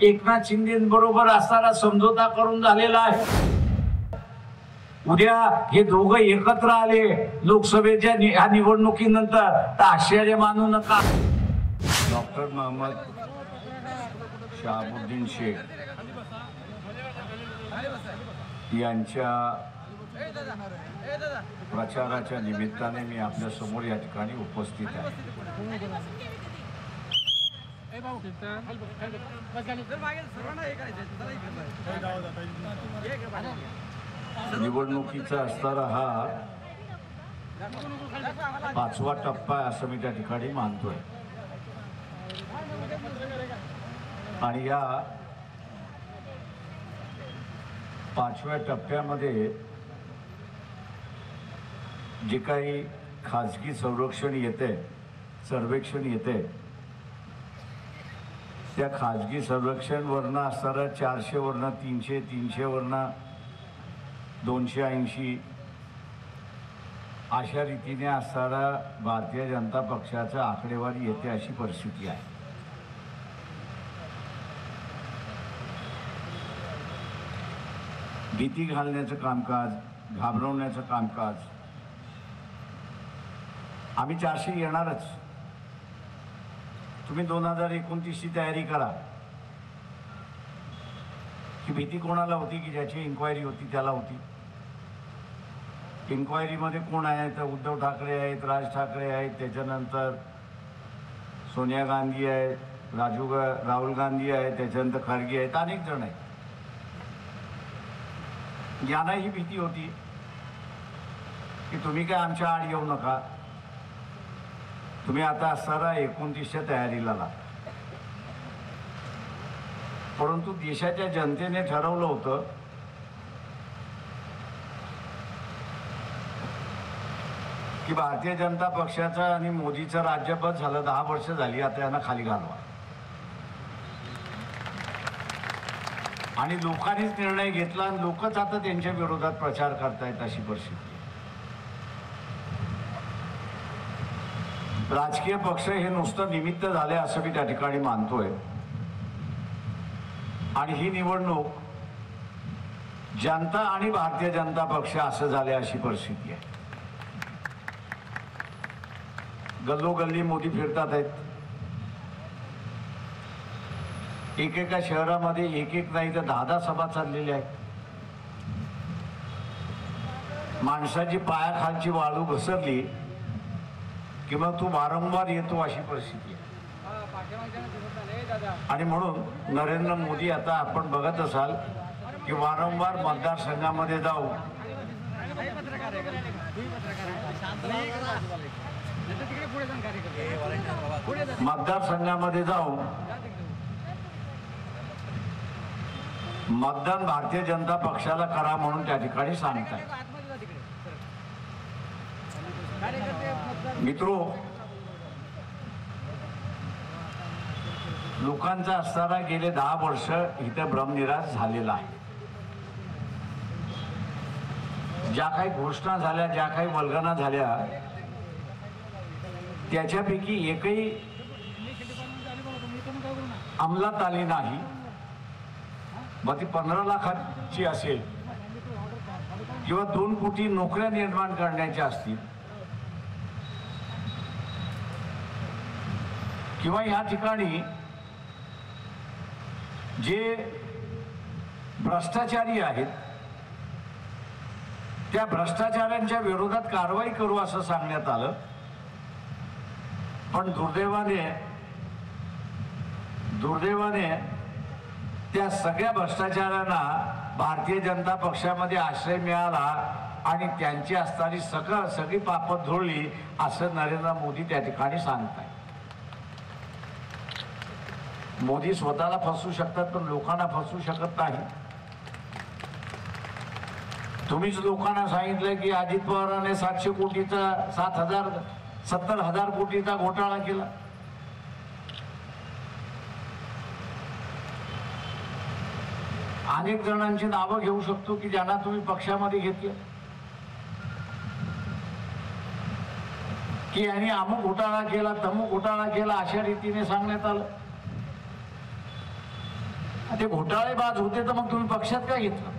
एकनाथ शिंदेबरोबर असणारा समझोता करून झालेला आहे। उद्या हे दोघं एकत्र आले लोकसभेच्या ह्या निवडणुकीनंतर तर आश्चर्य मानू नका। डॉक्टर मोहम्मद शहाबुद्दीन शेख यांच्या प्रचाराच्या निमित्ताने मी आपल्या समोर या ठिकाणी उपस्थित आहे। निवडणुकीचा असणारा हा 5वा टप्पा असं मी त्या ठिकाणी मानतोय आणि या 5व्या टप्प्यामध्ये जे काही खाजगी सर्वेक्षण येते त्या खाजगी सर्वेक्षण वरनं असणारा 400 वरनं 300, 300 वरनं 280 अशा रीतीने असणारा भारतीय जनता पक्षाचा आकडेवारी येते अशी परिस्थिती आहे। भीती घालण्याचं कामकाज, घाबरवण्याचं कामकाज आम्ही 400 येणारच। तुम्ही 2029 ची तयारी करा। की भीती कोणाला होती की ज्याची इन्क्वायरी होती त्याला होती। इन्क्वायरीमध्ये कोण आहे तर उद्धव ठाकरे आहेत, राज ठाकरे आहेत, त्याच्यानंतर सोनिया गांधी आहेत, राहुल गांधी आहेत, त्याच्यानंतर खरगे आहेत, अनेक जण आहेत। यांना ही भीती होती की तुम्ही काय आमच्या आड येऊ नका, तुम्ही आता असणारा 29च्या तयारीला लागा। परंतु देशाच्या जनतेने ठरवलं होतं की भारतीय जनता पक्षाचा आणि मोदीचं राज्यपद झालं 10 वर्ष झाली, आता यांना खाली घालवा। आणि लोकांनीच निर्णय घेतला आणि लोकच आता त्यांच्या विरोधात प्रचार करतायत अशी परिस्थिती। राजकीय पक्ष हे नुसतं निमित्त झाले असं मी त्या ठिकाणी मानतोय आणि ही निवडणूक जनता आणि भारतीय जनता पक्ष असं झाले अशी परिस्थिती आहे। गल्लोगल्ली मोदी फिरतात आहेत। एकेका शहरामध्ये एक नाही तर 10 सभा चाललेल्या आहेत। माणसाची पायाखालची वाळू घसरली कि मग तू वारंवार येतो अशी परिस्थिती आहे। आणि म्हणून नरेंद्र मोदी आता आपण बघत असाल की वारंवार मतदारसंघामध्ये जाऊन मतदान भारतीय जनता पक्षाला करा म्हणून त्या ठिकाणी सांगताय। मित्रो, लोकांचा असणारा गेले 10 वर्ष इथं भ्रमनिरास झालेला आहे। ज्या काही घोषणा झाल्या, ज्या काही वल्गना झाल्या, त्याच्यापैकी एकही अंमलात आली नाही। मग ती 15 लाखाची असेल किंवा 2 कोटी नोकऱ्या निर्माण करण्याच्या असतील किंवा या ठिकाणी जे भ्रष्टाचारी आहेत त्या भ्रष्टाचाऱ्यांच्या विरोधात कारवाई करू असं सांगण्यात आलं। पण दुर्दैवाने त्या सगळ्या भ्रष्टाचारांना भारतीय जनता पक्षामध्ये आश्रय मिळाला आणि त्यांची असणारी सगळी पापत धुळली असं नरेंद्र मोदी त्या ठिकाणी सांगतायत। मोदी स्वतःला फसवू शकतात पण लोकांना फसवू शकत नाही। तुम्हीच लोकांना सांगितलं की अजित पवारांनी 700 कोटीचा 70,000 कोटीचा घोटाळा केला। अनेक जणांची नावं घेऊ शकतो की ज्यांना तुम्ही पक्षामध्ये घेतलं की यांनी अमुक घोटाळा केला, तमुक घोटाळा केला अशा रीतीने सांगण्यात आलं। ते घोटाळेबाज होते तर मग तुम्ही पक्षात काय घेतलं?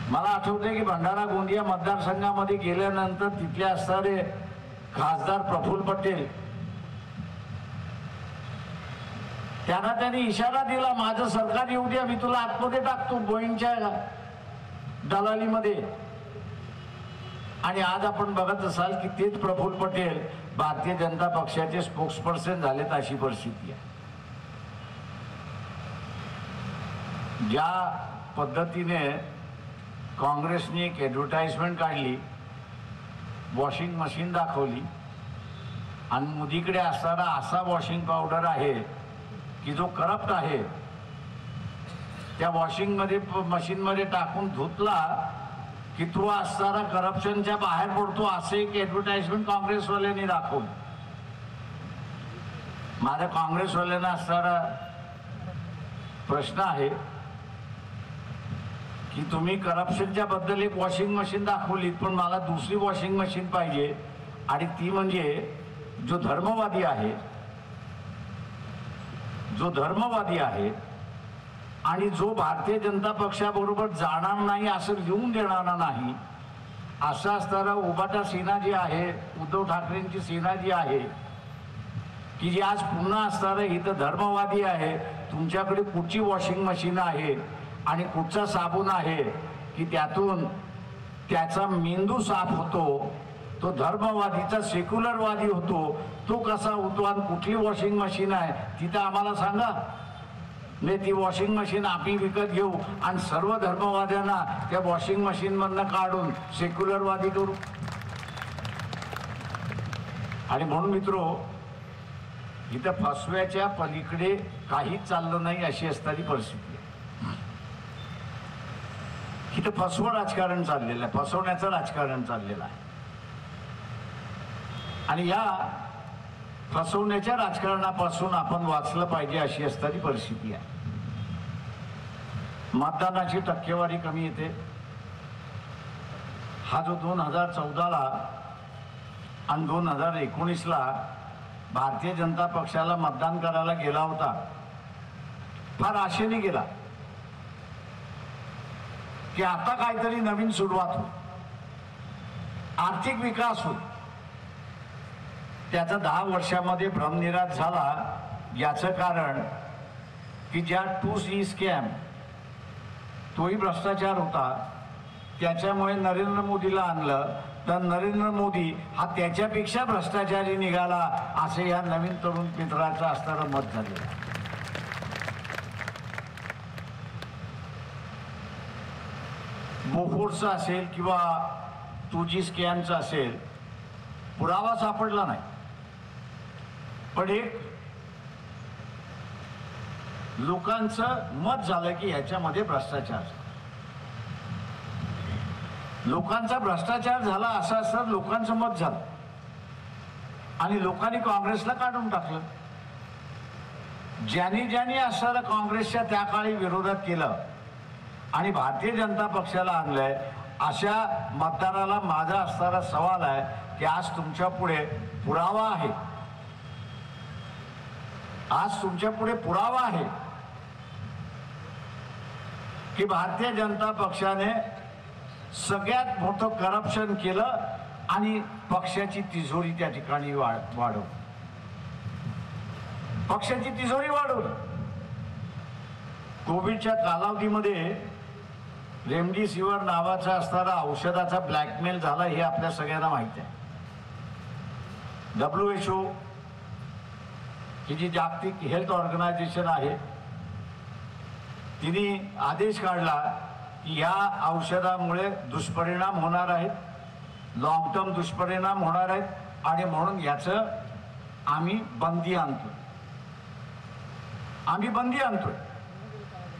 मला आठवतंय की भंडारा गोंदिया मतदारसंघामध्ये गेल्यानंतर तिथले असणारे खासदार प्रफुल्ल पटेल त्यांनी इशारा दिला, माझं सरकार येऊ द्या, मी तुला आतमध्ये टाकतो बोईंगच्या दलालीमध्ये. आणि आज आपण बघत असाल की तेच प्रफुल्ल पटेल भारतीय जनता पक्षाचे स्पोक्सपर्सन झालेत, अशी परिस्थिती आहे. ज्या पद्धतीने काँग्रेसने एक ॲडव्हर्टाइजमेंट काढली, वॉशिंग मशीन दाखवली आणि मोदीकडे असणारा असा वॉशिंग पावडर आहे की जो करप्ट आहे, त्या वॉशिंगमध्ये मशीनमध्ये टाकून धुतला की तो असणारा करप्शनच्या बाहेर पडतो, असं एक ॲडव्हर्टाइजमेंट काँग्रेसवाल्यांनी दाखवलं. माझ्या काँग्रेसवाल्यांना असणारा प्रश्न आहे की तुम्ही करप्शनच्या बद्दल एक वॉशिंग मशीन दाखवलीत, पण मला दुसरी वॉशिंग मशीन पाहिजे, आणि ती म्हणजे जो धर्मवादी आहे आणि जो भारतीय जनता पक्षाबरोबर जाणार नाही, असं लिहून देणारा नाही, असं असताना उभाटा सेना जी आहे, उद्धव ठाकरेंची सेना जी आहे की जी आज पुन्हा असणारं इथं धर्मवादी आहे, तुमच्याकडे कुठची वॉशिंग मशीन आहे आणि कुठचा साबण आहे की त्यातून त्याचा मेंदू साफ होतो, तो धर्मवादीचा सेक्युलरवादी होतो, तो कसा होतो आणि कुठली वॉशिंग मशीन आहे तिथं आम्हाला सांगा. नाही ती वॉशिंग मशीन आम्ही विकत घेऊ आणि सर्व धर्मवाद्यांना त्या वॉशिंग मशीन मधनं काढून सेक्युलरवादी करू. आणि म्हणून मित्रो, इथं फसव्याच्या पलीकडे काहीच चाललं नाही अशी असणारी परिस्थिती आहे. इथं फसवं राजकारण चाललेलं आहे, फसवण्याचं राजकारण चाललेलं आहे. आणि या फसवण्याच्या राजकारणापासून आपण वाचलं पाहिजे अशी असणारी परिस्थिती आहे. मतदानाची टक्केवारी कमी येते. हा जो 2014ला आणि 2019ला भारतीय जनता पक्षाला मतदान करायला गेला होता, फार आशेने गेला की आता काहीतरी नवीन सुरुवात होईल, आर्थिक विकास होईल. त्याचा 10 वर्षामध्ये भ्रमनिराश झाला. याचं कारण की ज्या 2C स्कॅम, तोही भ्रष्टाचार होता, त्याच्यामुळे नरेंद्र मोदीला आणलं, तर नरेंद्र मोदी हा त्याच्यापेक्षा भ्रष्टाचारी निघाला, असे या नवीन तरुण मित्राचं असणारं मत झालेलं. बोफोर्सचं असेल किंवा 2G स्कॅमचं असेल, पुरावा सापडला नाही, पण एक लोकांचं मत झालं की ह्याच्यामध्ये भ्रष्टाचार, लोकांचा भ्रष्टाचार झाला असं असं लोकांचं मत झालं आणि लोकांनी काँग्रेसला काढून टाकलं. ज्यांनी असणारा काँग्रेसच्या त्या काळी विरोधात केलं आणि भारतीय जनता पक्षाला आणलंय, अशा मतदाराला माझा असणारा सवाल आहे की आज तुमच्या पुढे पुरावा आहे, आज तुमच्या पुढे पुरावा आहे की भारतीय जनता पक्षाने सगळ्यात मोठं करप्शन केलं आणि पक्षाची तिजोरी त्या ठिकाणी वाढवली, पक्षाची तिजोरी वाढवली. कोविडच्या कालावधीमध्ये रेमडेसिवीर नावाचा असणारा औषधाचा ब्लॅकमेल झाला, हे आपल्या सगळ्यांना माहिती आहे. WHO ही जी जागतिक हेल्थ ऑर्गनायझेशन आहे, तिने आदेश काढला की या औषधामुळे दुष्परिणाम होणार आहेत, लॉंग टर्म दुष्परिणाम होणार आहेत, आणि म्हणून याचं आम्ही बंदी आणतोय.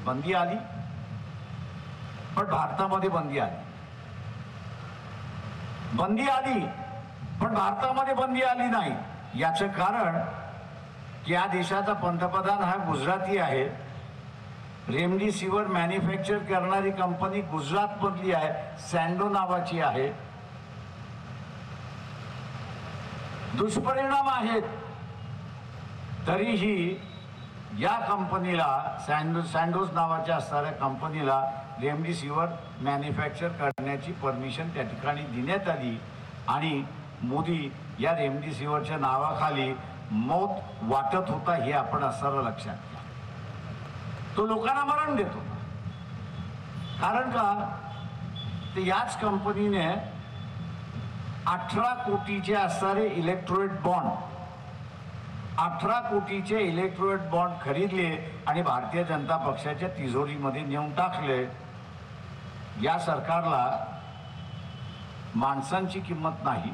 बंदी आली, पण भारतामध्ये बंदी आली पण भारतामध्ये बंदी आली नाही. याचं कारण की या देशाचा पंतप्रधान हा गुजराती आहे, रेमडेसिवीर मॅन्युफॅक्चर करणारी कंपनी गुजरात मधली आहे, सँडो नावाची आहे. दुष्परिणाम आहेत तरीही या कंपनीला सँडोज नावाच्या असणाऱ्या कंपनीला रेमडेसिवीर मॅन्युफॅक्चर करण्याची परमिशन त्या ठिकाणी देण्यात आली आणि मोदी या रेमडेसिवीरच्या नावाखाली मौत वाटत होता हे आपण असणारं लक्षात घ्या. तो लोकांना मरण देतो. कारण का ते याच कंपनीने 18 कोटीचे असणारे इलेक्ट्रोलाइट बॉन्ड 18 कोटीचे इलेक्ट्रोलाइट बॉन्ड खरीदले आणि भारतीय जनता पक्षाच्या तिजोरीमध्ये नेऊन टाकले. या सरकारला माणसांची किंमत नाही,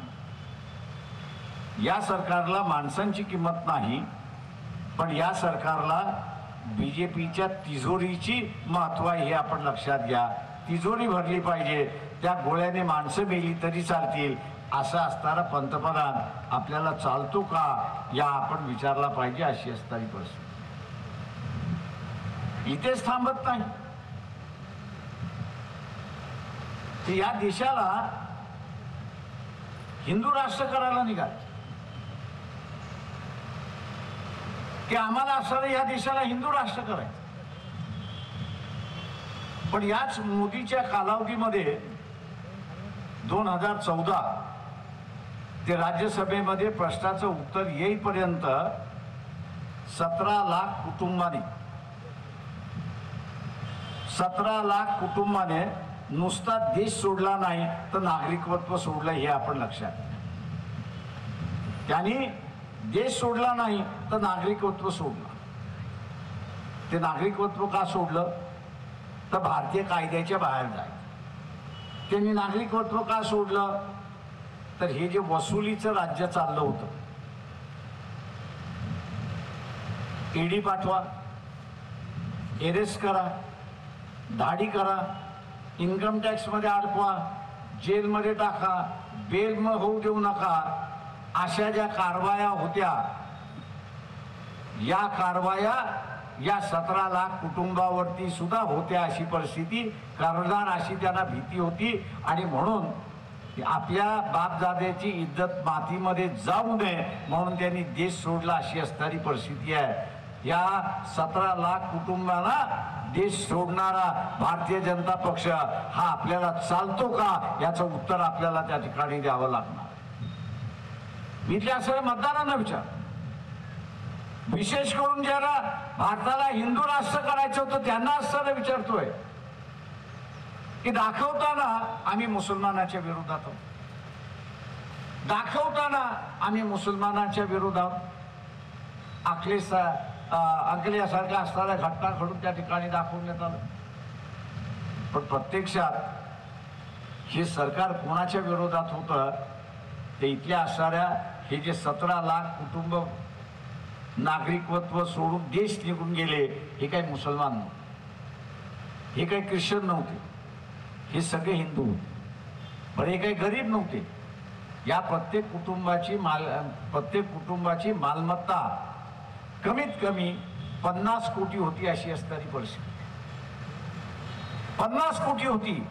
या सरकारला माणसांची किंमत नाही, पण या सरकारला बीजेपीच्या तिजोरीची महत्व आहे हे आपण लक्षात घ्या. तिजोरी भरली पाहिजे, त्या गोळ्याने माणसं मेली तरी चालतील असं असणारा पंतप्रधान आपल्याला चालतो का या आपण विचारला पाहिजे. अशी असणारी परिस्थिती इथेच थांबत नाही. ते या देशाला हिंदू राष्ट्र करायला निघाल की आम्हाला असणारं या देशाला हिंदू राष्ट्र करायचं. पण याच मोदीच्या कालावधीमध्ये 2014 ते राज्यसभेमध्ये प्रश्नाचं उत्तर येईपर्यंत 17 लाख कुटुंबाने नुसता देश सोडला नाही तर नागरिकत्व सोडलं हे आपण लक्षात घ्या. त्यांनी देश सोडला नाही तर नागरिकत्व सोडलं. ते नागरिकत्व का सोडलं तर भारतीय कायद्याच्या बाहेर जायचं. त्यांनी नागरिकत्व का सोडलं तर हे जे वसुलीचं राज्य चाललं होतं, ईडी पाठवा, अरेस्ट करा, दाढी करा, इन्कम टॅक्समध्ये अडकवा, जेलमध्ये टाका, बेल होऊ देऊ नका, अशा ज्या कारवाया होत्या, या कारवाया या 17 लाख कुटुंबावरती सुद्धा होत्या. अशी परिस्थिती करणार अशी त्यांना भीती होती आणि म्हणून आपल्या बापदाद्याची इज्जत मातीमध्ये जाऊ नये म्हणून त्यांनी देश सोडला अशी असणारी परिस्थिती आहे. या 17 लाख कुटुंबांना देश सोडणारा भारतीय जनता पक्ष हा आपल्याला चालतो का याचं उत्तर आपल्याला त्या ठिकाणी द्यावं लागणार. मी इथल्या सगळ्या मतदारांना विचार, विशेष करून ज्याला भारताला हिंदू राष्ट्र करायचं होतं त्यांना असताना विचारतोय की दाखवताना आम्ही मुसलमानाच्या विरोधात आहोत, दाखवताना आम्ही मुसलमानाच्या विरोधात, अकलेसारख्या असणाऱ्या घटना घडून त्या ठिकाणी दाखवण्यात आलं. पण प्रत्यक्षात हे सरकार कोणाच्या विरोधात होतं ते इथल्या असणाऱ्या हे जे 17 लाख कुटुंब नागरिकत्व सोडून देश निघून गेले हे काही मुसलमान नव्हते, हे काही ख्रिश्चन नव्हते, हे सगळे हिंदू होते. पण हे काही गरीब नव्हते. या प्रत्येक कुटुंबाची मालमत्ता कमीत कमी 50 कोटी होती अशी असणारी परिस्थिती. 50 कोटी होती.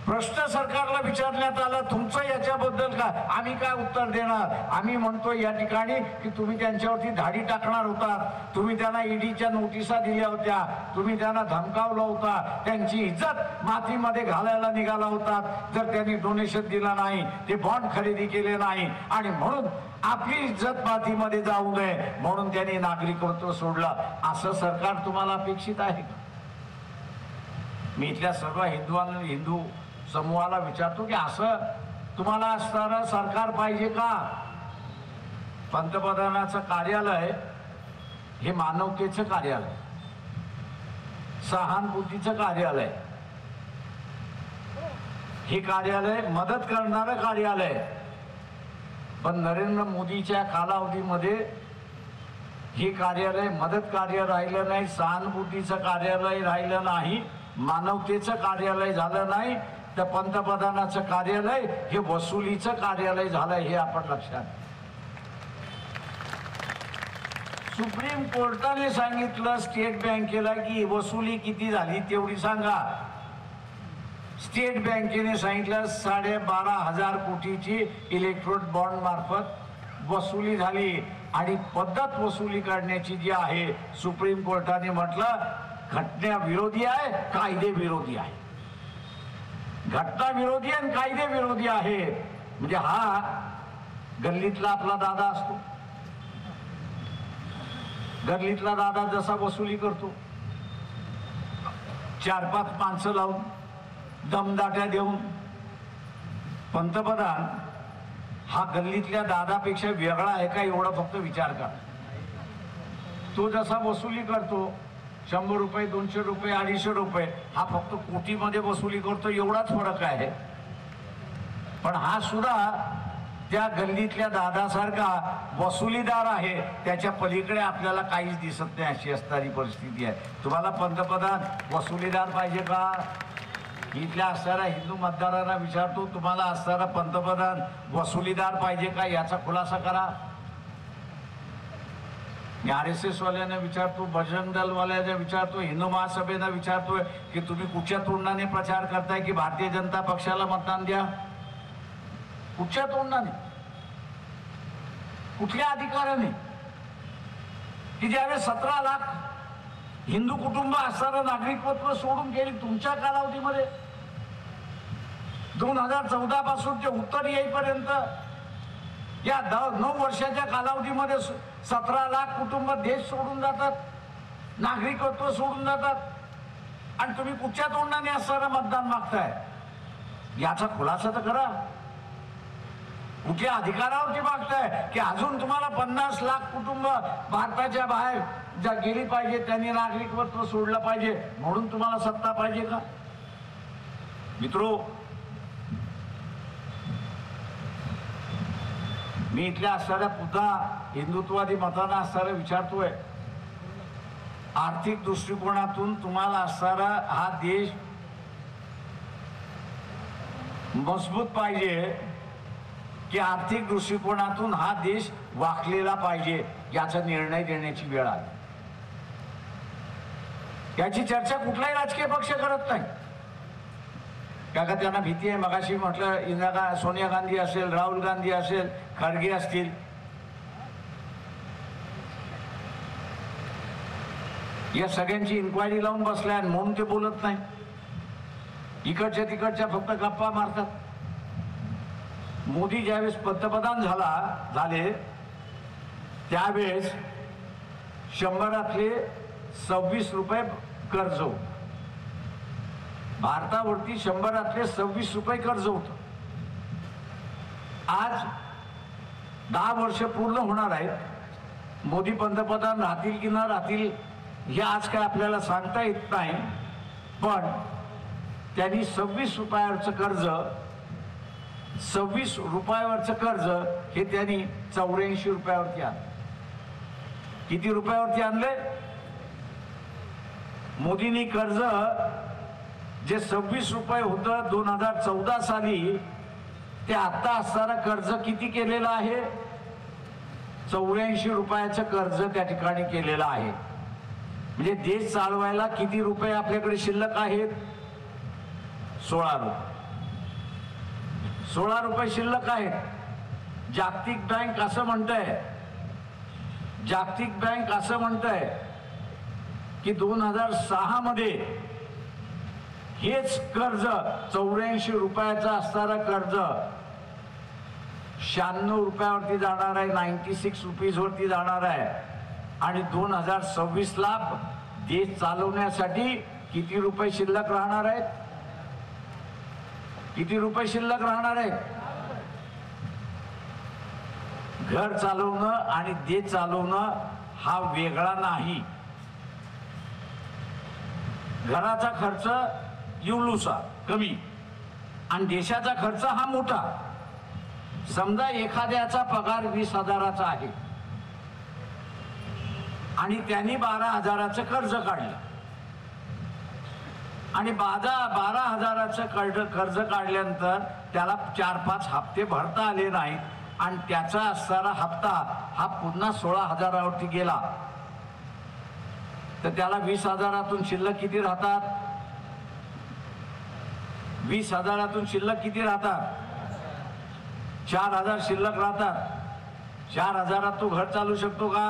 प्रश्न सरकारला विचारण्यात आला तुमचं याच्याबद्दल काय, आम्ही काय उत्तर देणार. आम्ही म्हणतो या ठिकाणी की तुम्ही त्यांच्यावरती धाडी टाकणार होता, तुम्ही त्यांना ईडीच्या नोटिसा दिल्या होत्या, तुम्ही त्यांना धमकावलं होता, त्यांची इज्जत मातीमध्ये घालायला निघाला होता जर त्यांनी डोनेशन दिलं नाही, ते बॉन्ड खरेदी केले नाही आणि म्हणून आपली इज्जत मातीमध्ये जाऊ नये म्हणून त्यांनी नागरिकत्व सोडलं. असं सरकार तुम्हाला अपेक्षित आहे का? मी इथल्या सर्व हिंदू समूहाला विचारतो की असं तुम्हाला असणारं सरकार पाहिजे का? पंतप्रधानाचं कार्यालय हे मानवतेचं कार्यालय, सहानुभूतीचं कार्यालय, हे कार्यालय मदत करणारं कार्यालय. पण नरेंद्र मोदीच्या कालावधीमध्ये हे कार्यालय मदत कार्य राहिलं नाही, सहानुभूतीचं कार्यालय राहिलं नाही, मानवतेचं कार्यालय झालं नाही, तर पंतप्रधानाचं कार्यालय हे वसुलीचं कार्यालय झालं हे आपण लक्षात. सुप्रीम कोर्टाने सांगितलं स्टेट बँकेला की वसुली किती झाली तेवढी सांगा. स्टेट बँकेने सांगितलं 12,500 कोटीची इलेक्ट्रोड बॉन्ड मार्फत वसुली झाली. आणि पद्धत वसुली करण्याची जी आहे, सुप्रीम कोर्टाने म्हटलं घटनाविरोधी आहे, कायदे विरोधी आहे. घटना विरोधी आणि कायदे विरोधी आहे. म्हणजे हा गल्लीतला आपला दादा असतो, गल्लीतला दादा जसा वसुली करतो, 4-5 माणसं लावून दमदाट्या देऊन, पंतप्रधान हा गल्लीतल्या दादापेक्षा वेगळा आहे का एवढा फक्त विचार करा. तो जसा वसुली करतो 100 रुपये, 200 रुपये, 250 रुपये, हा फक्त कोटीमध्ये वसुली करतो, एवढाच फरक आहे. पण हा सुद्धा त्या गल्लीतल्या दादासारखा वसुलीदार आहे, त्याच्या पलीकडे आपल्याला काहीच दिसत नाही, अशी असणारी परिस्थिती आहे. तुम्हाला पंतप्रधान वसुलीदार पाहिजे का? इथल्या असणाऱ्या हिंदू मतदारांना विचारतो, तुम्हाला असणारा पंतप्रधान वसुलीदार पाहिजे का? याचा खुलासा करा. मी RSS वाल्यांना विचारतो, बजरंग दलवाल्यांना विचारतो, हिंदू महासभेला विचारतोय की तुम्ही कुठच्या तोंडाने प्रचार करताय की भारतीय जनता पक्षाला मतदान द्या? कुठच्या तोंडाने, कुठल्या अधिकाराने? की ज्यावेळेस 17 लाख हिंदू कुटुंब असणारं नागरिकत्व सोडून गेली तुमच्या कालावधीमध्ये, 2014 पासून ते उत्तर येईपर्यंत या 9 वर्षाच्या कालावधीमध्ये 17 लाख कुटुंब देश सोडून जातात, नागरिकत्व सोडून जातात, आणि तुम्ही कुठच्या तोंडाने असणारं मतदान मागताय? याचा खुलासा तर करा. कुठल्या अधिकारावरती मागताय की अजून तुम्हाला 50 लाख कुटुंब भारताच्या बाहेर गेली पाहिजे, त्यांनी नागरिकत्व सोडलं पाहिजे म्हणून तुम्हाला सत्ता पाहिजे का? मित्रो, मी इथल्या असणाऱ्या पुन्हा हिंदुत्ववादी मतांना असणारा विचारतोय, आर्थिक दृष्टिकोनातून तुम्हाला असणारा हा देश मजबूत पाहिजे की आर्थिक दृष्टिकोनातून हा देश वाकलेला पाहिजे, याचा निर्णय देण्याची वेळ आली. याची चर्चा कुठलाही राजकीय पक्ष करत नाही, का त्यांना भीती आहे. मगाशी म्हटलं सोनिया गांधी असेल, राहुल गांधी असेल, खरगे असतील, या सगळ्यांची इन्क्वायरी लावून बसल्या म्हणून ते बोलत नाही. इकडच्या तिकडच्या फक्त गप्पा मारतात. मोदी ज्यावेळेस पंतप्रधान झाले त्यावेळेस 100तले 26 रुपये कर्ज होतं. भारतावरती 100तले 26 रुपये कर्ज होतं. आज 10 वर्ष पूर्ण होणार आहेत. मोदी पंतप्रधान राहतील की न राहतील हे आज काय आपल्याला सांगता येत नाही, पण त्यांनी 26 रुपयावरचं कर्ज, 26 रुपयावरचं कर्ज हे त्यांनी 84 रुपयावरती आणलं. किती रुपयावरती आणले? मोदींनी कर्ज जे 26 रुपये होतं 2014 साली, ते आता असणारं कर्ज किती केलेलं आहे? 84 रुपयाचं कर्ज त्या ठिकाणी केलेलं आहे. म्हणजे देश चालवायला किती रुपये आपल्याकडे शिल्लक आहेत? 16 रुपये. 16 रुपये शिल्लक आहेत. जागतिक बँक असं म्हणतंय की 2006 मध्ये हेच कर्ज 84 रुपयाचं असणारं कर्ज 96 रुपयावरती जाणार आहे, 96 रुपीज वरती जाणार आहे. आणि 2026 ला देश चालवण्यासाठी किती रुपये शिल्लक राहणार आहेत? किती रुपये शिल्लक राहणार आहेत? घर चालवणं आणि देश चालवणं हा वेगळा नाही. घराचा खर्च युलुसा कमी आणि देशाचा खर्च हा मोठा. समजा एखाद्याचा पगार 20,000चा आहे आणि त्यांनी 12,000चं कर्ज काढलं आणि 12,000चं कर्ज काढल्यानंतर त्याला 4-5 हप्ते भरता आले नाही आणि त्याचा असणारा हप्ता हा पुन्हा 16,000वरती गेला, तर त्याला 20,000तून शिल्लक किती राहतात? 20,000तून शिल्लक किती राहतात? 4,000 शिल्लक राहतात. 4,000 तू घर चालू शकतो का?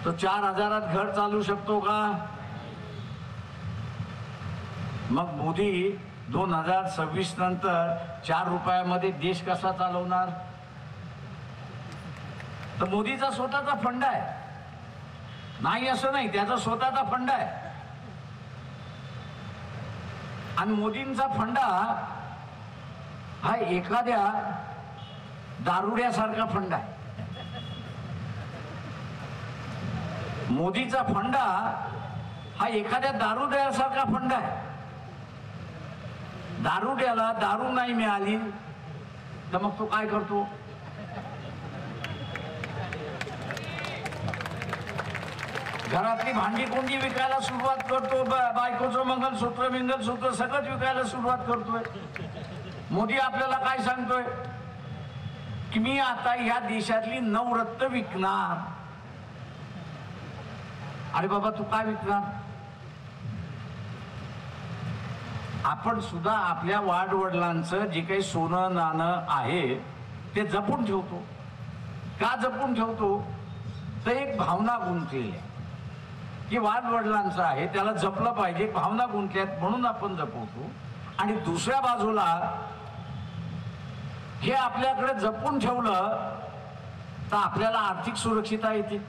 तो 4,000 घर चालू शकतो का? मग मोदी 2026 नंतर 4 रुपयामध्ये देश कसा चालवणार? तर मोदीचा स्वतःचा फंड आहे, नाही असं नाही, त्याचा स्वतःचा फंड आहे. आणि मोदींचा फंडा हा एखाद्या दारुड्यासारखा फंड आहे. मोदीचा फंडा हा एखाद्या दारुड्यासारखा फंड आहे. दारुड्याला दारू नाही मिळाली तर मग तो काय करतो? घरातली भांडी कोंडी विकायला सुरुवात करतो, बायकोचं मंगलसूत्र सगळंच विकायला सुरुवात करतोय. मोदी आपल्याला काय सांगतोय की मी आता या देशातली नवरत्न विकणार. अरे बाबा, तू काय विकणार? आपण सुद्धा आपल्या वाडवडिलांचं जे काही सोनं नाणं आहे ते जपून ठेवतो. का जपून ठेवतो? तर एक भावना गुंतलेली आहे की वाडवडिलांचं आहे, त्याला जपलं पाहिजे, भावना गुंतल्यात म्हणून आपण जपवतो. आणि दुसऱ्या बाजूला हे आपल्याकडे जपून ठेवलं तर आपल्याला आर्थिक सुरक्षितता येते.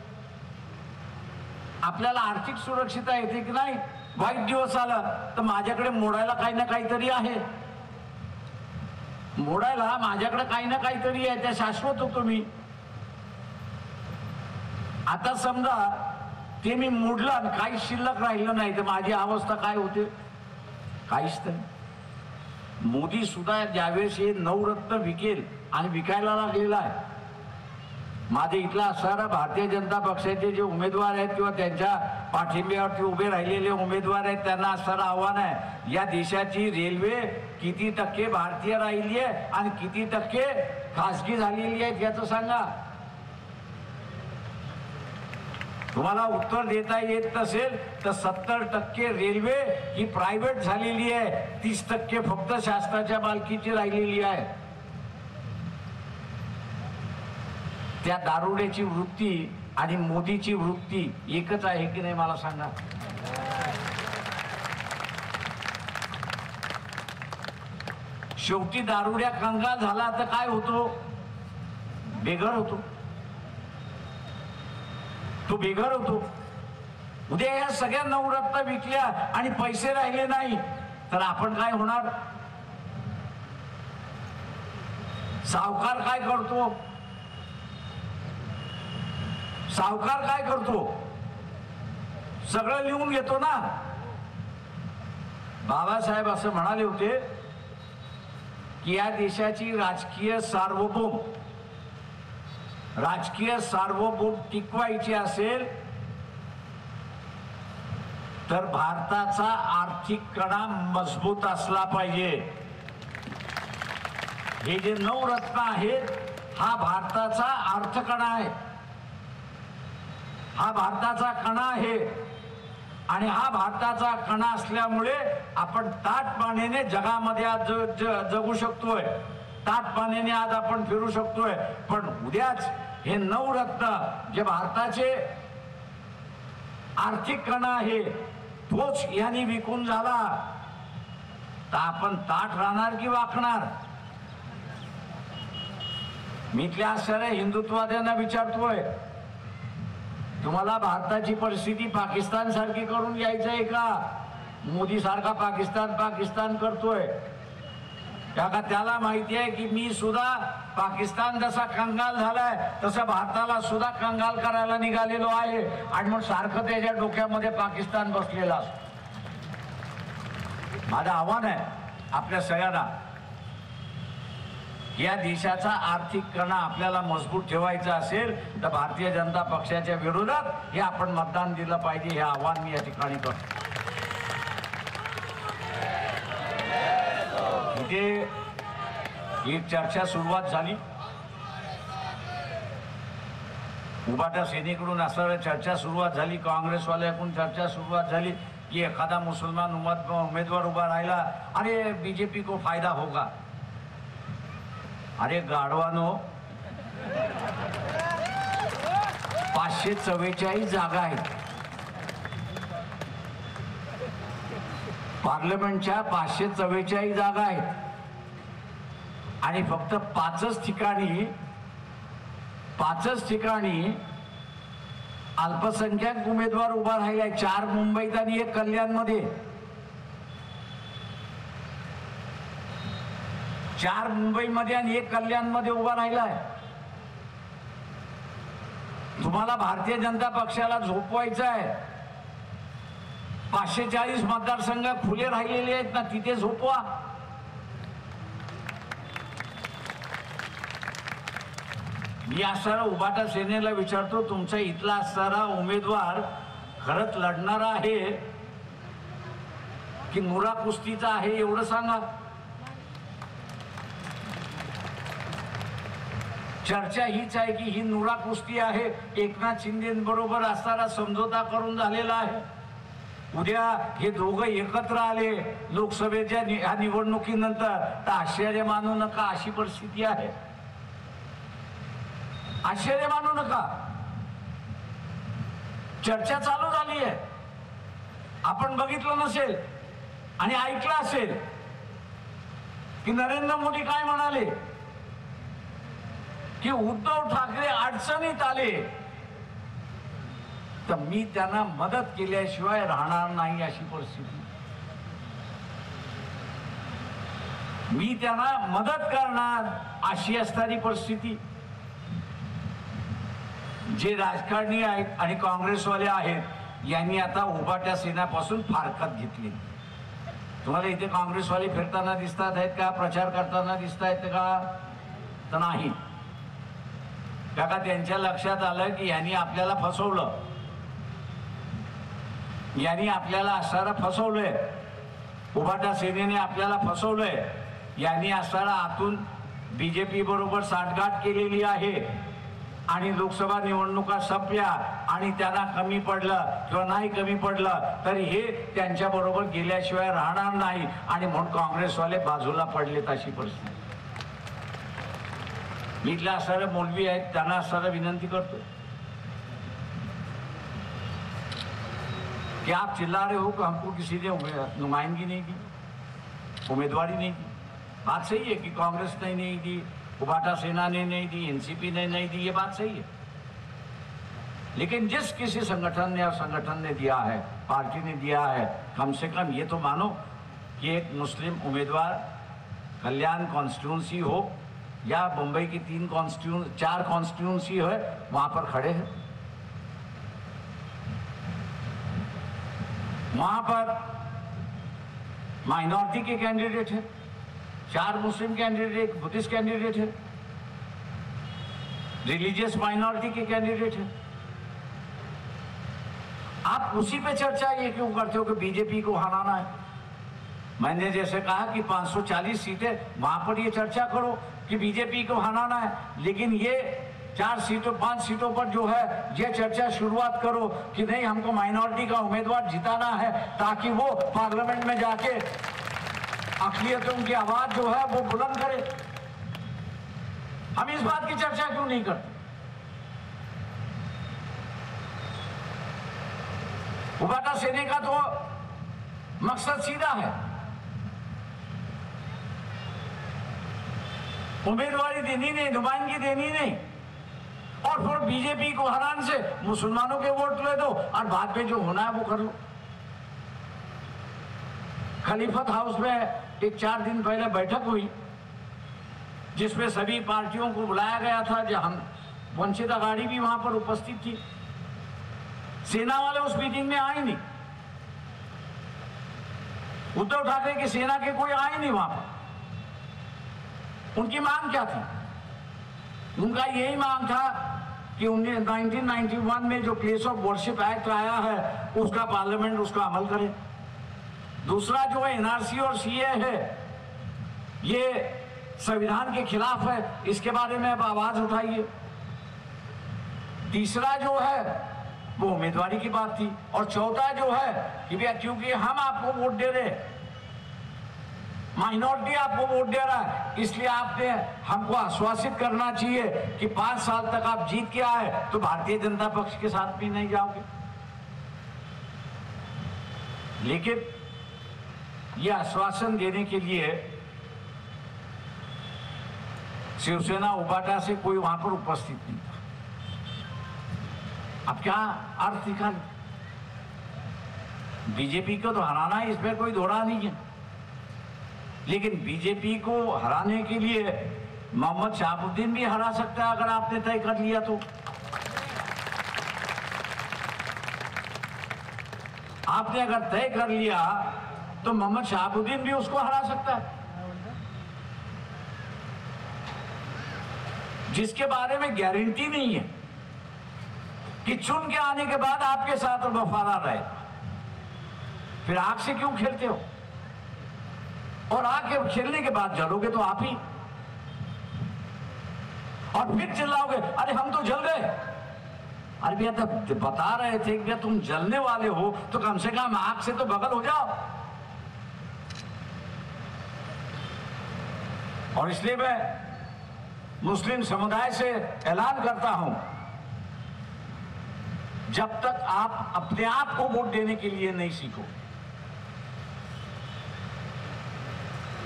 आपल्याला आर्थिक सुरक्षितता येते की नाही? वाईट दिवस आला तर माझ्याकडे मोडायला काही ना काहीतरी आहे, मोडायला माझ्याकडे काही ना काहीतरी आहे, त्या शाश्वत होतो मी. आता समजा ते मी मोडलं आणि काहीच शिल्लक राहिलं नाही तर माझी अवस्था काय होते? काहीच नाही. मोदी सुद्धा ज्यावेळेस हे नवरत्न विकेल आणि विकायला लागलेला आहे, माझे इथला असणारा भारतीय जनता पक्षाचे जे उमेदवार आहेत किंवा त्यांच्या पाठिंब्यावरती उभे राहिलेले उमेदवार आहेत त्यांना असणारं आव्हान आहे, या देशाची रेल्वे किती टक्के भारतीय राहिली आहे आणि किती टक्के खासगी झालेली आहे याचं सांगा. तुम्हाला उत्तर देता येत नसेल तर 70% रेल्वे ही प्रायव्हेट झालेली आहे, 30% फक्त शासनाच्या मालकीची राहिलेली आहे. त्या दारुड्याची वृत्ती आणि मोदीची वृत्ती एकच आहे की नाही मला सांगा. शेवटी दारुड्या कंगाल झाला तर काय होतो? बेघर होतो. तो बेघर होतो. उद्या या सगळ्या नवरत्न विकल्या आणि पैसे राहिले नाही तर आपण काय होणार? सावकार काय करतो? सावकार काय करतो? सगळं लिहून घेतो ना. बाबासाहेब असं म्हणाले होते की या देशाची राजकीय सार्वभौम टिकवायची असेल तर भारताचा आर्थिक कणा मजबूत असला पाहिजे. हे जे नवरत्न आहेत हा भारताचा अर्थकणा आहे, हा भारताचा कणा आहे. आणि हा भारताचा कणा असल्यामुळे आपण ताटमानेने जगामध्ये आज जगू शकतोय, ताटमानेने आज आपण फिरू शकतोय. पण उद्याच हे नवरत्न जे भारताचे आर्थिक कणा आहे तोच यांनी विकून झाला तर आपण ताट राहणार की वाकणार? मी इथल्या असणाऱ्या हिंदुत्ववाद्यांना विचारतोय, तुम्हाला भारताची परिस्थिती पाकिस्तान सारखी करून यायचं आहे का? मोदी सारखा पाकिस्तान करतोय का? त्याला माहिती आहे की मी सुद्धा पाकिस्तान जसा कंगाल झालाय तसं भारताला सुद्धा कंगाल करायला निघालेलो आहे. आणि मग सारखं त्याच्या डोक्यामध्ये पाकिस्तान बसलेला असतो. माझं आव्हान आहे आपल्या सगळ्यांना, या देशाचा आर्थिक कणा आपल्याला मजबूत ठेवायचा असेल तर भारतीय जनता पक्षाच्या विरोधात हे आपण मतदान दिलं पाहिजे. हे आव्हान मी या ठिकाणी करतो. इथे एक चर्चा सुरुवात झाली, उभाटा सेनेकडून असणाऱ्या चर्चा सुरुवात झाली, काँग्रेसवाल्याकडून चर्चा सुरुवात झाली की एखादा मुसलमान उमेदवार उभा राहिला, अरे बीजेपी को फायदा होगा. अरे गाढवानो, 544 जागा आहेत पार्लमेंटच्या, 544 जागा आहेत आणि फक्त 5च ठिकाणी अल्पसंख्याक उमेदवार उभा राहिलाय. 4 मुंबईत आणि 1 कल्याणमध्ये. 4 मुंबईमध्ये आणि 1 कल्याणमध्ये उभा राहिलाय. तुम्हाला भारतीय जनता पक्षाला झोपवायचं आहे. 540 मतदारसंघ खुले राहिलेले आहेत ना, तिथे झोपवा. मी असणारा उभाटा सेनेला विचारतो, तुमचा इथला असणारा उमेदवार खरंच लढणारा आहे की नुरा कुस्तीचा आहे, एवढं सांगा. चर्चा हीच आहे की ही नुरा कुस्ती आहे. एकनाथ शिंदेबरोबर असणारा समझोता करून झालेला आहे. उद्या हे दोघं एकत्र आले लोकसभेच्या ह्या निवडणुकीनंतर तर आश्चर्य मानू नका, अशी परिस्थिती आहे. आश्चर्य मानू नका. चर्चा चालू झाली आहे. आपण बघितलं नसेल आणि ऐकलं असेल की नरेंद्र मोदी काय म्हणाले की उद्धव ठाकरे अडचणीत आले तर मी त्यांना मदत केल्याशिवाय राहणार नाही, अशी परिस्थिती. मी त्यांना मदत करणार, अशी असणारी परिस्थिती. जे राजकारणी आहेत आणि काँग्रेसवाले आहेत यांनी आता उभाट्या सेनापासून फारकत घेतली. तुम्हाला इथे काँग्रेसवाले फिरताना दिसतात आहेत का, प्रचार करताना दिसत आहेत का? तर नाही. काका, त्यांच्या लक्षात आलं की यांनी आपल्याला फसवलं, यांनी आपल्याला असणारा फसवलंय, उभाटा सेनेने आपल्याला फसवलंय. यांनी असणारा आतून बीजेपी बरोबर साठगाठ केलेली आहे आणि लोकसभा निवडणुका संपल्या आणि त्यांना कमी पडलं किंवा नाही कमी पडलं तरी हे त्यांच्या बरोबर गेल्याशिवाय राहणार नाही आणि म्हणून काँग्रेसवाले बाजूला पडलेत, अशी परिस्थिती. मी इथल्या असणारे मौलवी आहेत त्यांना असणारा विनंती करतो कि आप चिल्ला रहे हो कि हमको किसी ने नुमाइंदगी नहीं दी, उम्मीदवारी नहीं दी. बात सही है कि कांग्रेस ने नहीं दी, उभाटा सेना ने नहीं दी, एनसीपी ने नहीं दी, ये बात सही है. लेकिन जिस किसी संगठन ने दिया है, पार्टी ने दिया है, कम से कम ये तो मानो कि एक मुस्लिम उम्मीदवार कल्याण कॉन्स्टिट्यूंसी हो या मुंबई की 4 कॉन्स्टिट्यूंसी है, वहां पर खड़े हैं. वहां पर माइनॉरिटी के कैंडिडेट है, 4 मुस्लिम कैंडिडेट, बुद्धिस्ट कैंडिडेट है, रिलीजियस माइनॉरिटी के कैंडिडेट है. आप उसी पे चर्चा ये क्यों करते हो कि बीजेपी को हराना है? मैंने जैसे कहा कि 540 सीटें, वहां पर ये चर्चा करो कि बीजेपी को हराना है, लेकिन ये 5 सीटों पर जो है ये चर्चा शुरुआत करो कि नहीं, हमको माइनॉरिटी का उम्मीदवार जिताना है ताकि वो पार्लियामेंट में जाके अक़लियतों की आवाज जो है वो बुलंद करे. हम इस बात की चर्चा क्यों नहीं करते? उभाटा सेने का तो मकसद सीधा है, उम्मीदवारी देनी नहीं, नुमाइंदगी देनी नहीं, और फिर बीजेपी को हराने से मुसलमानों के वोट ले दो और बाद में जो होना है वो कर लो. खलीफत हाउस में एक 4 दिन पहले बैठक हुई जिसमें सभी पार्टियों को बुलाया गया था, जहां वंचित अघाड़ी भी वहां पर उपस्थित थी. सेना वाले उस मीटिंग में आए नहीं, उद्धव ठाकरे की सेना के कोई आए नहीं वहां पर. उनकी मांग क्या थी? उनका यही मांग था कि 1991 में जो प्लेस ऑफ वर्शिप एक्ट आया है उसका पार्लियामेंट उसका अमल करे. दूसरा जो है एनआरसी और सीए है, ये संविधान के खिलाफ है, इसके बारे में अब आवाज उठाइए. तीसरा जो है वो उम्मीदवारी की बात थी, और चौथा जो है कि भैया क्योंकि हम आपको वोट दे रहे माइनॉरिटी आपको वोट दे रहा है, इसलिए आपने हमको आश्वासित करना चाहिए कि 5 साल तक आप जीत के आए तो भारतीय जनता पक्ष के साथ भी नहीं जाओगे। लेकिन यह आश्वासन देने के लिए शिवसेना उबाटा से कोई वहां पर उपस्थित नहीं था। अब क्या अर्थ दिखा? बीजेपी को तो हराना है, इसमें कोई दोहरा नहीं है, लेकिन बीजेपी को हराने के लिए मोहम्मद शहाबुद्दीन भी हरा सकता है अगर आपने तय कर लिया तो। आपने अगर तय कर लिया तो मोहम्मद शहाबुद्दीन भी उसको हरा सकता है, जिसके बारे में गारंटी नहीं है कि चुन के आने के बाद आपके साथ वफादार रहे। फिर आग से क्यों खेलते हो? और आग के खेलने के बाद जलोगे तो आप ही, और फिर चिल्लाओगे अरे हम तो जल गए। अरे भैया तो बता रहे थे कि तुम जलने वाले हो तो कम से कम आग से तो बगल हो जाओ। और इसलिए मैं मुस्लिम समुदाय से ऐलान करता हूं, जब तक आप अपने आप को वोट देने के लिए नहीं सीखो,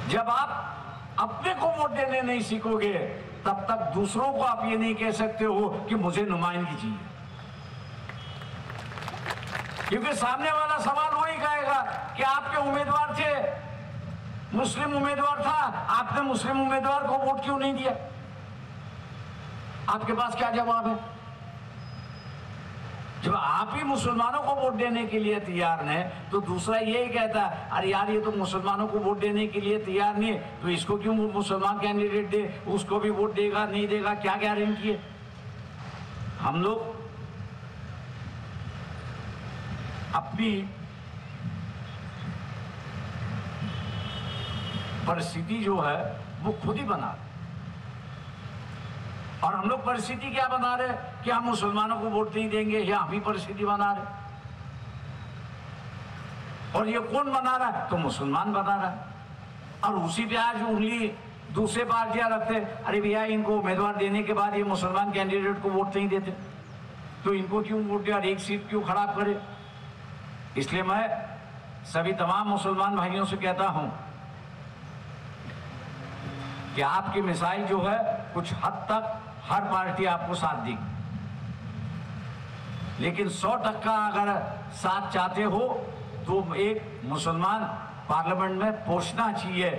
जब आप अपने को वोट देने नहीं सीखोगे, तब तक दूसरों को आप ये नहीं कह सकते हो कि मुझे नुमाइंदगी चाहिए, क्योंकि सामने वाला सवाल वही कहेगा कि आपके उम्मीदवार थे, मुस्लिम उम्मीदवार था, आपने मुस्लिम उम्मीदवार को वोट क्यों नहीं दिया? आपके पास क्या जवाब है? जब आप ही मुसलमानों को वोट देने के लिए तैयार नहीं, तो दूसरा यही कहता है अरे यार ये तो मुसलमानों को वोट देने के लिए तैयार नहीं है, तो इसको क्यों मुसलमान कैंडिडेट दे, उसको भी वोट देगा नहीं देगा, क्या गारंटी है? हम लोग अपनी परिस्थिति जो है वो खुद ही बना रहे, और हम लोग परिस्थिति क्या बना रहे कि हम मुसलमानों को वोट नहीं देंगे, या हम ही परिस्थिति बना रहे। और ये कौन बना रहा है? तो मुसलमान बना रहा है, और उसी पे आज उंगली दूसरे पार्टियां रखते, अरे भैया इनको उम्मीदवार देने के बाद ये मुसलमान कैंडिडेट को वोट नहीं देते, तो इनको क्यों वोट दिया, एक सीट क्यों खराब करे? इसलिए मैं सभी तमाम मुसलमान भाइयों से कहता हूं कि आपकी मिसाइल जो है कुछ हद तक हर पार्टी आपको साथ देगी, लेकिन 100% अगर साथ चाहते हो तो एक मुसलमान पार्लियामेंट में पहुंचना चाहिए।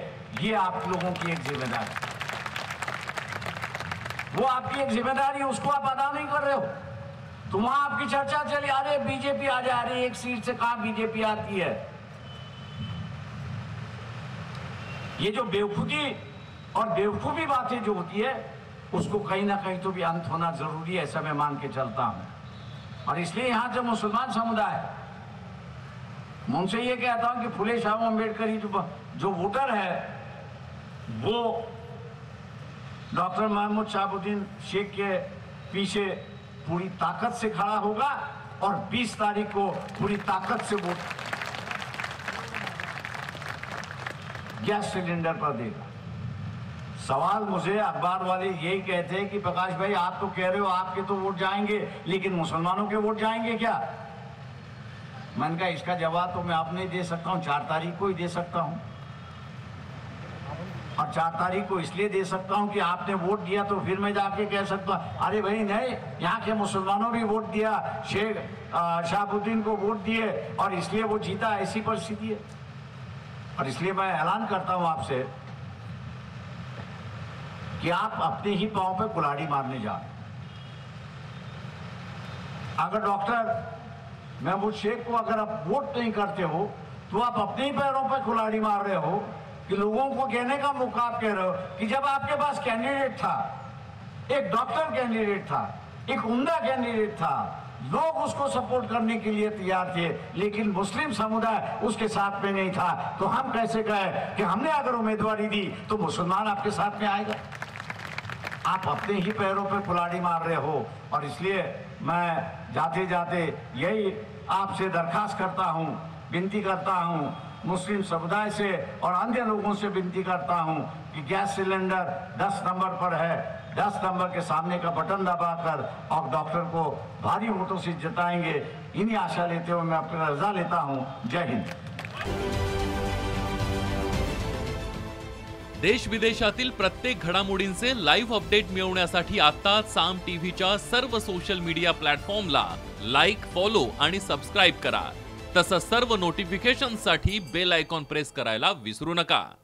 ये आप लोगों की एक जिम्मेदारी, वो आपकी एक जिम्मेदारी है, उसको आप अदा नहीं कर रहे हो। तो वहां आपकी चर्चा चली, अरे बीजेपी आ जा रही है, एक सीट से कहां बीजेपी आती है। ये जो बेवकूफी और बेवकूफी बातें जो होती है, उसको कहीं ना कहीं तो भी अंत होना जरूरी है, ऐसा मैं मान के चलता हूं। और इसलिए यहां जो मुसलमान समुदाय, मैं उनसे ये कहता हूं कि फुले शाह अम्बेडकर जो वोटर है वो डॉक्टर मोहम्मद शहाबुद्दीन शेख के पीछे पूरी ताकत से खड़ा होगा, और 20 तारीख को पूरी ताकत से वोट गैस सिलेंडर पर देगा। सवाल मुझे अखबार वाले यही कहते हैं कि प्रकाश भाई आप तो कह रहे हो आपके तो वोट जाएंगे, लेकिन मुसलमानों के वोट जाएंगे क्या? मैंने कहा इसका जवाब तो मैं अब नहीं दे सकता हूं, 4 तारीख को ही दे सकता हूं। और 4 तारीख को इसलिए दे सकता हूं कि आपने वोट दिया, तो फिर मैं जाके कह सकता हूं अरे भाई नहीं, यहाँ के मुसलमानों भी वोट दिया, शेख शहाबुद्दीन को वोट दिए और इसलिए वो जीता, ऐसी परिस्थिति है। और इसलिए मैं ऐलान करता हूं आपसे कि आप अपने ही पांव पे कुल्हाड़ी मारने जा रहे। अगर डॉक्टर महबूब शेख को अगर आप वोट नहीं करते हो, तो आप अपने ही पैरों पे कुल्हाड़ी मार रहे हो कि लोगों को कहने का मौका आप कह रहे हो कि जब आपके पास कैंडिडेट था, एक डॉक्टर कैंडिडेट था, एक उम्दा कैंडिडेट था, लोग उसको सपोर्ट करने के लिए तैयार थे, लेकिन मुस्लिम समुदाय उसके साथ में नहीं था, तो हम कैसे कहें कि हमने अगर उम्मीदवारी दी तो मुसलमान आपके साथ में आएगा? आप अपने ही पैरों पे कुल्हाड़ी मार रहे हो। और इसलिए मैं जाते जाते यही आपसे दरखास्त करता हूं, विनती करता हूं, मुस्लिम समुदाय से और अन्य लोगों से विनती करता हूं कि गैस सिलेंडर 10 नंबर पर है, 10 नंबर के सामने का बटन दबाकर और डॉक्टर को भारी वोटों से जिताएंगे। इन्हीं आशा लेते हुए मैं अपनी रजा लेता हूं। जय हिंद। देश विदेशातील प्रत्येक घडामोडींचे लाईव्ह अपडेट मिळवण्यासाठी आता साम टीव्हीच्या सर्व सोशल मीडिया प्लॅटफॉर्मला लाईक, फॉलो आणि सबस्क्राईब करा। तसंच सर्व नोटिफिकेशनसाठी बेल आयकॉन प्रेस करायला विसरू नका।